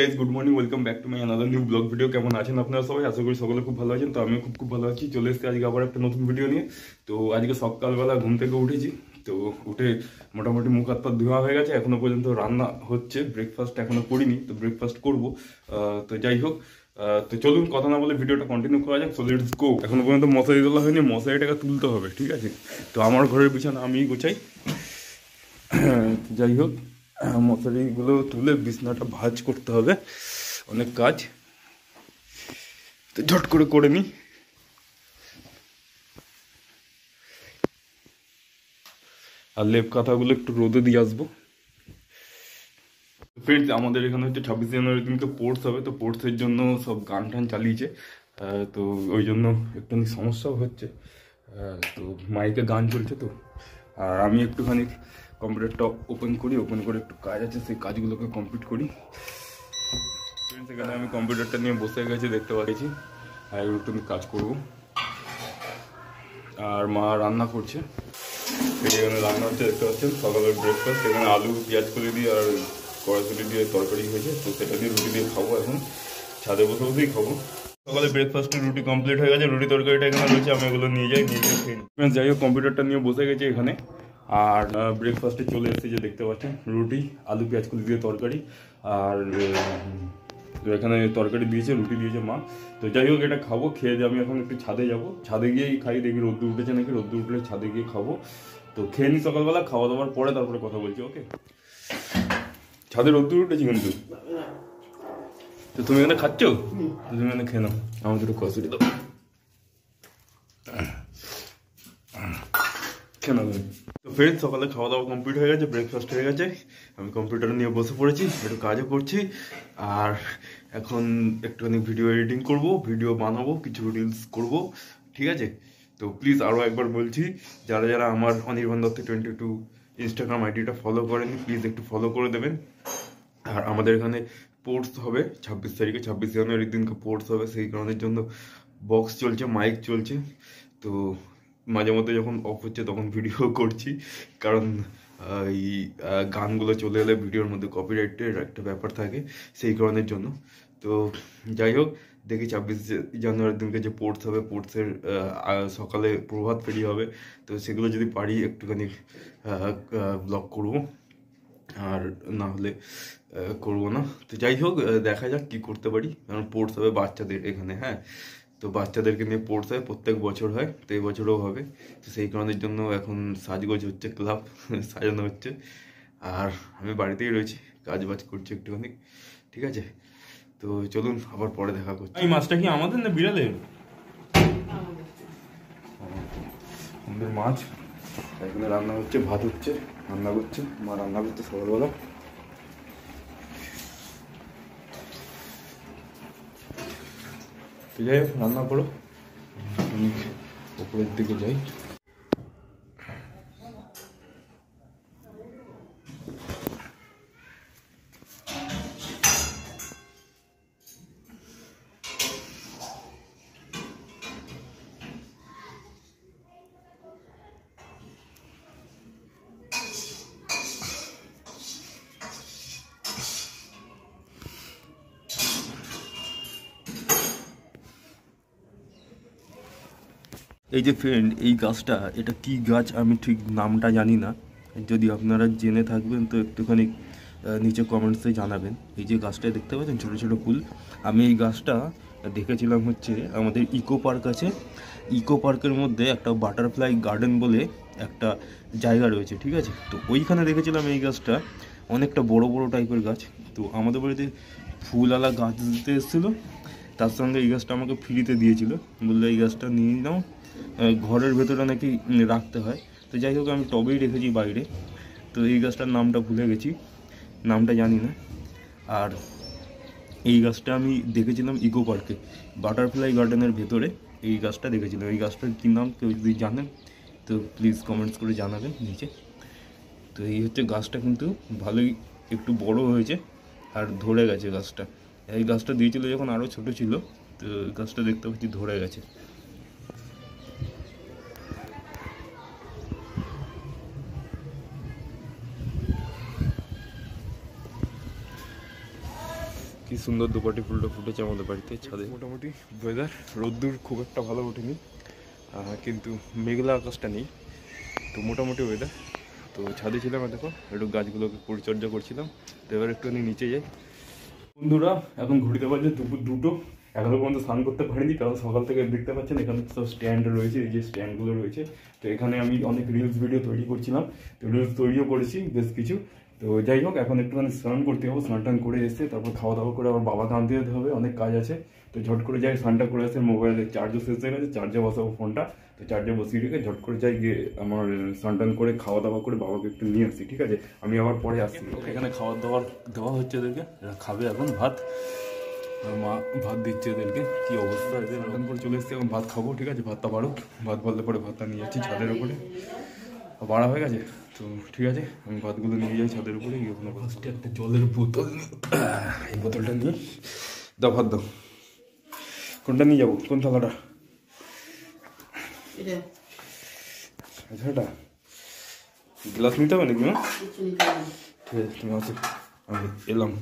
Guys good morning welcome back to my another new blog video. কেমন আছেন আপনারা সবাই? আশা করি সকলে খুব ভালো আছেন। তো আমিও খুব ভালো আছি। চলে এসেছি আজকে আবার একটা নতুন ভিডিও নিয়ে। তো আজকে সকালবেলা ঘুম থেকে উঠেছি, তো উঠে মোটামুটি মুখ হাত পা ধোয়া হয়ে গেছে। এখনো পর্যন্ত রান্না হচ্ছে, ব্রেকফাস্ট এখনো করিনি, তো ব্রেকফাস্ট করবো। তো যাই হোক, তো চলুন কথা না বলে ভিডিওটা কন্টিনিউ করা যাক। So let's go. এখনো পর্যন্ত মশারি তোলা হয়নি, মশারিটাকে তুলতে হবে, ঠিক আছে? তো আমার ঘরের বিছানা আমিই গোছাই। যাই হোক, মশারিগুলো তুলে বিছানাটা ভাঁজ করতে হবে, অনেক কাজ, তো ঝট করে করে নিই। আর লেপ কাঁথাগুলো একটু রোদে দিয়ে আসবো। ফ্রেন্ডস, আমাদের এখানে হচ্ছে 26 জানুয়ারির দিনকে স্পোর্টস হবে, তো স্পোর্টসের জন্য সব গান টান চালিয়েছে। তো ওই জন্য একটুখানি সমস্যাও হচ্ছে। তো মাইকে গান চলছে, তো আর আমি একটুখানি কম্পিউটারটা ওপেন করে একটু কাজ আছে, সেই কাজগুলোকে কমপ্লিট করি। সেখানে আমি কম্পিউটারটা নিয়ে বসে গেছি, দেখতে পাচ্ছি, আর একটু কাজ করব। আর মা রান্না করছে, এখানে রান্না হচ্ছে, দেখতে পাচ্ছেন, সকালের ব্রেকফাস্ট। এখানে আলু পেঁয়াজ কলি দিয়ে আর কড়াইশুঁটি দিয়ে তরকারি হয়েছে, তো সেটা দিয়ে রুটি দিয়ে খাবো। এখন ছাদে বসে বসেই খাবো। সকালে ব্রেকফাস্টে রুটি কমপ্লিট হয়ে গেছে, রুটি তরকারিটা এখানে রয়েছে, আমি এগুলো নিয়ে যাই খেয়ে নিই। যাই হোক, কম্পিউটারটা নিয়ে বসে গেছি এখানে। আর ব্রেকফাস্টে চলে এসেছে, যে দেখতে পাচ্ছেন, রুটি আলু পেঁয়াজ কলি দিয়ে তরকারি। আর তো এখানে তরকারি দিয়েছে, রুটি দিয়েছে মা। তো যাই হোক, এটা খাবো, খেয়ে দিয়ে আমি এখন একটু ছাদে যাব। ছাদে গিয়েই খাই, দেখি রোদ্দুর উঠেছে নাকি। রোদ্দুর উঠলে ছাদে গিয়ে খাবো। তো খেয়ে নিই সকালবেলা, খাওয়া দাওয়ার পরে তারপরে কথা বলছি, ওকে? ছাদে রোদ্দুর উঠেছি কিন্তু। তো তুমি এখানে খাচ্ছ, তুমি এখানে খেয়ে নাও, আমাকে একটু কসুরি দাও, খেয়ে নাও তুমি। তো ফ্রেন্ড, সকালে খাওয়া দাওয়া কমপ্লিট হয়ে গেছে, ব্রেকফাস্ট হয়ে গেছে, আমি কম্পিউটার নিয়ে বসে পড়েছি, একটু কাজও করছি। আর এখন একটুখানি ভিডিও এডিটিং করব, ভিডিও বানাবো, কিছু রিলস করব, ঠিক আছে? তো প্লিজ আরও একবার বলছি, যারা যারা আমার অনির্বাণ দত্ত 22 ইনস্টাগ্রাম আইডিটা ফলো করেনি, প্লিজ একটু ফলো করে দেবেন। আর আমাদের এখানে স্পোর্টস হবে 26 তারিখে, 26 জানুয়ারির দিনকে স্পোর্টস হবে, সেই কারণের জন্য বক্স চলছে, মাইক চলছে। তো মাঝে মধ্যে যখন অফ হচ্ছে তখন ভিডিও করছি, কারণ এই গানগুলো চলে এলে ভিডিওর মধ্যে কপিরাইটের একটা ব্যাপার থাকে, সেই কারণের জন্য। তো যাই হোক, দেখি 26 জানুয়ারির দিনকে যে স্পোর্টস হবে, স্পোর্টসের সকালে প্রভাত ফেরি হবে, তো সেগুলো যদি পারি একটুখানি ব্লগ করবো, আর না হলে করবো না। তো যাই হোক, দেখা যাক কি করতে পারি। কারণ স্পোর্টস হবে বাচ্চাদের এখানে, হ্যাঁ, তো বাচ্চাদেরকে নিয়ে স্পোর্টস হয়, প্রত্যেক বছর হয়, তো এই বছরও হবে। তো সেই কারণের জন্য এখন সাজগোজ হচ্ছে, ক্লাব সাজানো হচ্ছে। আর আমি বাড়িতেই রয়েছি, কাজ বাজ করছি একটুখানি, ঠিক আছে? তো চলুন, আবার পরে দেখা করছি। এই মাছটা কি আমাদের না বিড়ালের? আমাদের মাছ। এখানে রান্না হচ্ছে, ভাত হচ্ছে, রান্না করছে মা, রান্না করছে সকালবেলা। তো যাই হোক, রান্না করো, আমি উপরের দিকে যাই। এই যে ফ্রেন্ড, এই গাছটা, এটা কি গাছ আমি ঠিক নামটা জানি না, যদি আপনারা জেনে থাকবেন তো একটুখানি নিচে কমেন্টসে জানাবেন। এই যে গাছটা দেখতে পাচ্ছেন, ছোটো ছোটো ফুল, আমি এই গাছটা দেখেছিলাম হচ্ছে আমাদের ইকো পার্ক আছে, ইকো পার্কের মধ্যে একটা বাটারফ্লাই গার্ডেন বলে একটা জায়গা রয়েছে, ঠিক আছে? তো ওইখানে দেখেছিলাম এই গাছটা, অনেকটা বড় বড় টাইপের গাছ। তো আমাদের বাড়িতে ফুলওয়ালা গাছ দিতে এসেছিলো, তার সঙ্গে এই গাছটা আমাকে ফ্রিতে দিয়েছিল, বললো এই গাছটা নিয়ে নাও, ঘরের ভেতরে নাকি রাখতে হয়। তো যাই হোক, আমি টবেই রেখেছি বাইরে। তো এই গাছটার নামটা ভুলে গেছি, নামটা জানি না। আর এই গাছটা আমি দেখেছিলাম ইকো পার্কে, বাটারফ্লাই গার্ডেনের ভেতরে এই গাছটা দেখেছিলাম। এই গাছটার কী নাম কেউ যদি জানেন তো প্লিজ কমেন্টস করে জানাবেন নিচে। তো এই হচ্ছে গাছটা, কিন্তু ভালোই একটু বড় হয়েছে আর ধরে গেছে গাছটা। এই গাছটা দিয়েছিল যখন আরও ছোটো ছিল, তো গাছটা দেখতে পাচ্ছি ধরে গেছে। কি সুন্দর দুপাটি ফুলটা ফুটেছে আমাদের বাড়িতে ছাদে। মোটামুটি ওয়েদার, রোদ্দুর খুব একটা ভালো ওঠেনি, কিন্তু মেঘলা আকাশটা নেই, তো মোটামুটি ওয়েদার। তো ছাদে ছিলাম, দেখো একটু গাছগুলোকে পরিচর্যা করছিলাম। তো এবার একটুখানি নিচে যাই। বন্ধুরা এখন ঘুরতে পারছে দুপুর 2টো, এখনো পর্যন্ত স্নান করতে পারিনি, কারণ সকাল থেকে দেখতে পাচ্ছেন এখানে সব স্ট্যান্ড রয়েছে, এই যে স্ট্যান্ডগুলো রয়েছে। তো এখানে আমি অনেক রিলস ভিডিও তৈরি করছিলাম, তো রিলস তৈরিও করেছি বেশ কিছু। তো যাই হোক, এখন একটুখানি স্নান করতে হবে, স্নান টান করে এসে তারপর খাওয়া দাওয়া করে আবার বাবাকে আনতে যেতে হবে, অনেক কাজ আছে। তো ঝট করে যাই, স্নানটা করে এসে মোবাইলের চার্জও শেষ হয়ে গেছে, চার্জে বসাবো ফোনটা। তো চার্জে বসিয়ে রেখে ঝট করে যাই, গিয়ে আমার স্নান টান করে খাওয়া দাওয়া করে বাবাকে একটু নিয়ে আসি, ঠিক আছে? আমি আবার পরে আসছি। এখানে খাওয়া দাওয়ার দেওয়া হচ্ছে এদেরকে, এরা খাবে এখন ভাত। মা ভাত দিচ্ছে এদেরকে, কি অবস্থা এদের। রান্না করে চলে এসেছি, এখন ভাত খাবো, ঠিক আছে? ভাতটা বাড়ো, ভাত বাড়লে পরে ভাতটা নিয়ে যাচ্ছি ছাদের উপরে, বাড়া হয়ে গেছে। তো ঠিক আছে, আমি ভাতগুলো নিয়ে যাই ছাদের উপরে, গিয়ে ওখানে ফার্স্টে একটা জলের বোতল, এই বোতলটা নিয়ে দাও, ভাত দাও। কোনটা নিয়ে যাবো, কোন থালাটা? আচ্ছা, এটা গ্লাস নিতে হবে নাকি? ঠিক আছে, তুমি আছে, আমি এলাম।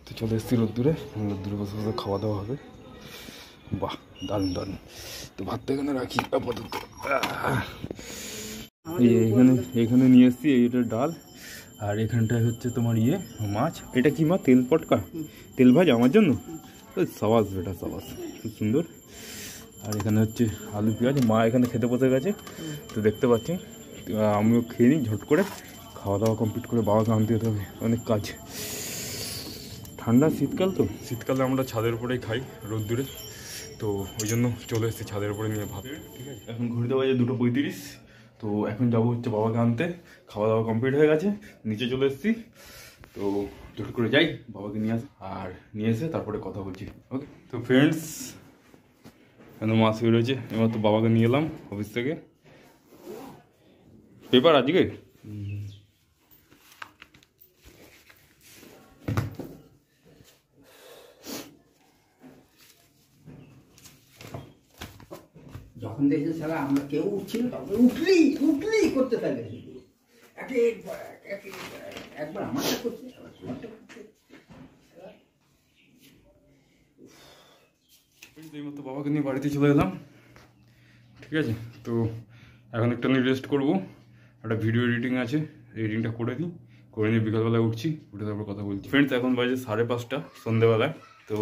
তো চলে এসেছি রোদ্দুরে, রোদ্দুরে বসে বসে খাওয়া দাওয়া হবে। বাহ, দারুণ দারুণ। তো ভাতটা এখানে রাখি আপাতত। এখানে নিয়ে এসেছি, এইটা ডাল, আর এখানটায় হচ্ছে তোমার মাছ। এটা কি মা? তেল পটকা, তেল ভাজা আমার জন্য। সাবাস বেটা, সাবাস, খুব সুন্দর। আর এখানে হচ্ছে আলু পেঁয়াজ। মা এখানে খেতে বসে গেছে, তো দেখতে পাচ্ছি। আমিও খেয়ে নিই ঝট করে, খাওয়া দাওয়া কমপ্লিট করে বাবাকে আনতে যেতে হবে, অনেক কাজ। ঠান্ডা শীতকাল, তো শীতকালে আমরা ছাদের উপরেই খাই রোদ্দুরে, তো ওই জন্য চলে এসেছি ছাদের উপরে নিয়ে ভাত, ঠিক আছে? এখন ঘুরতে বাজে 2:35। তো এখন যাবো হচ্ছে বাবাকে আনতে, খাওয়া দাওয়া কমপ্লিট হয়ে গেছে, নিচে চলে এসেছি। তো ঝট করে যাই, বাবাকে নিয়ে আস, আর নিয়ে এসে তারপরে কথা বলছি, ওকে? তো ফ্রেন্ডস, এখন মাছ হয়ে রয়েছে, এবার তো বাবাকে নিয়ে এলাম অফিস থেকে। পেপার আজকে যখন দেখছে সারা আমরা কেউ উঠছিল, তখন উঠলি উঠলি করতে থাকে। একবার আমারটা করছে, আবার তোমারটা করছে। এই মতো বাবাকে নিয়ে বাড়িতে চলে এলাম, ঠিক আছে? তো এখন একটু আমি রেস্ট করবো, একটা ভিডিও এডিটিং আছে, এডিটিংটা করে নিই, করে নিয়ে বিকালবেলায় উঠছি, উঠে তারপর কথা বলছি। ফ্রেন্ডস, এখন বাজে 5:30 সন্ধ্যেবেলায়। তো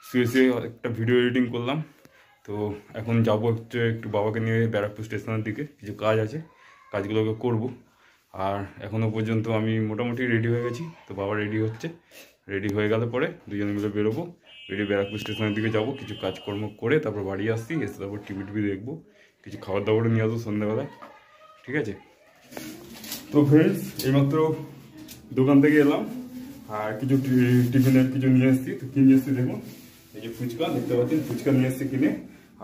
শুয়ে শুয়ে একটা ভিডিও এডিটিং করলাম। তো এখন যাবো হচ্ছে একটু বাবাকে নিয়ে ব্যারাকপুর স্টেশনের দিকে, কিছু কাজ আছে, কাজগুলোকে করব। আর এখনও পর্যন্ত আমি মোটামুটি রেডি হয়ে গেছি, তো বাবা রেডি হচ্ছে, রেডি হয়ে গেলে পরে দুজনে মিলে বেরোবো, বেরিয়ে ব্যারাকপুর স্টেশনের দিকে যাবো, কিছু কাজকর্ম করে তারপর বাড়ি আসছি, এসে তারপর টিভি দেখবো, কিছু খাবার দাবারও নিয়ে আসবো সন্ধ্যাবেলায়, ঠিক আছে? তো ফ্রেন্ডস, এইমাত্র দোকান থেকে এলাম, আর কিছু টিফিনের কিছু নিয়ে এসেছি। তো কি নিয়ে এসেছি দেখুন, এই যে ফুচকা দেখতে পাচ্ছেন, ফুচকা নিয়ে এসেছি কিনে,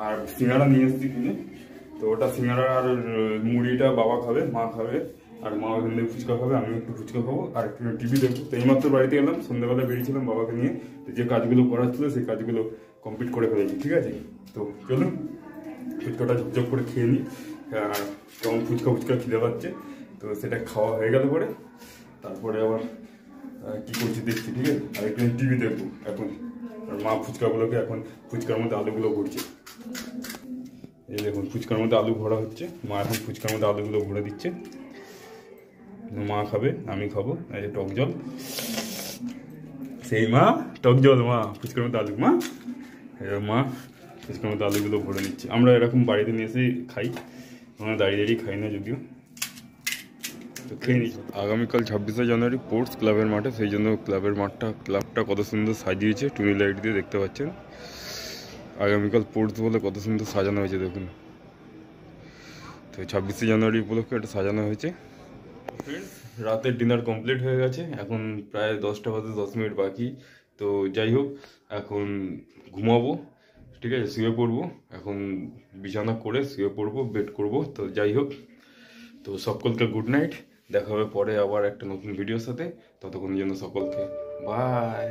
আর সিঙ্গাড়া নিয়ে এসেছি কিনে। তো ওটা সিঙ্গাড়া আর মুড়িটা বাবা খাবে, মা খাবে, আর মা ওখান থেকে ফুচকা খাবে, আমি একটু ফুচকা খাবো, আর একটু টিভি দেখবো। তো এইমাত্র বাড়িতে এলাম, সন্ধ্যাবেলা বেরিয়েছিলাম বাবাকে নিয়ে, তো যে কাজগুলো করার ছিল সেই কাজগুলো কমপ্লিট করে ফেলেছি, ঠিক আছে? তো চলুন ফুচকাটা ঝকঝক করে খেয়ে নিই, আর কেমন ফুচকা খিদে পাচ্ছে। তো সেটা খাওয়া হয়ে গেলে পরে তারপরে আবার কী করছি দেখছি, ঠিক আছে? আর একটু টিভি দেখবো এখন। আর মা ফুচকাগুলোকে এখন ফুচকার মধ্যে আলুগুলো ভরছে, এই দেখুন ফুচকার মধ্যে আলু ভরা হচ্ছে, মা এখন ফুচকার মধ্যে আলুগুলো ভরে দিচ্ছে। মা খাবে, আমি খাবো, এই যে টক জল, সেই মা টক জল, মা ফুচকার মধ্যে আলু, মা মা ফুচকার মধ্যে আলুগুলো ভরে নিচ্ছে। আমরা এরকম বাড়িতে নিয়ে এসে খাই, আমরা দাঁড়িয়ে দাঁড়িয়ে খাই না যদিও, তো খেয়ে নিচ্ছি। আগামীকাল 26শে জানুয়ারি স্পোর্টস ক্লাবের মাঠে, সেই জন্য ক্লাবটা কত সুন্দর সাজিয়েছে টুনি লাইট দিয়ে, দেখতে পাচ্ছেন। আগামীকাল স্পোর্টস বলে কত সুন্দর সাজানো হয়েছে দেখুন। তো 26শে জানুয়ারি উপলক্ষে এটা সাজানো হয়েছে। ফ্রেন্ডস, রাতের ডিনার কমপ্লিট হয়ে গেছে, এখন প্রায় 10টা বাজে 10 মিনিট বাকি। তো যাই হোক, এখন ঘুমাবো, ঠিক আছে? শুয়ে পড়বো, এখন বিছানা করে শুয়ে পড়বো, বেড করবো। তো যাই হোক, তো সকলকে গুড নাইট, দেখা হবে পরে আবার একটা নতুন ভিডিওর সাথে। ততক্ষণ জন্য সকলকে বাই।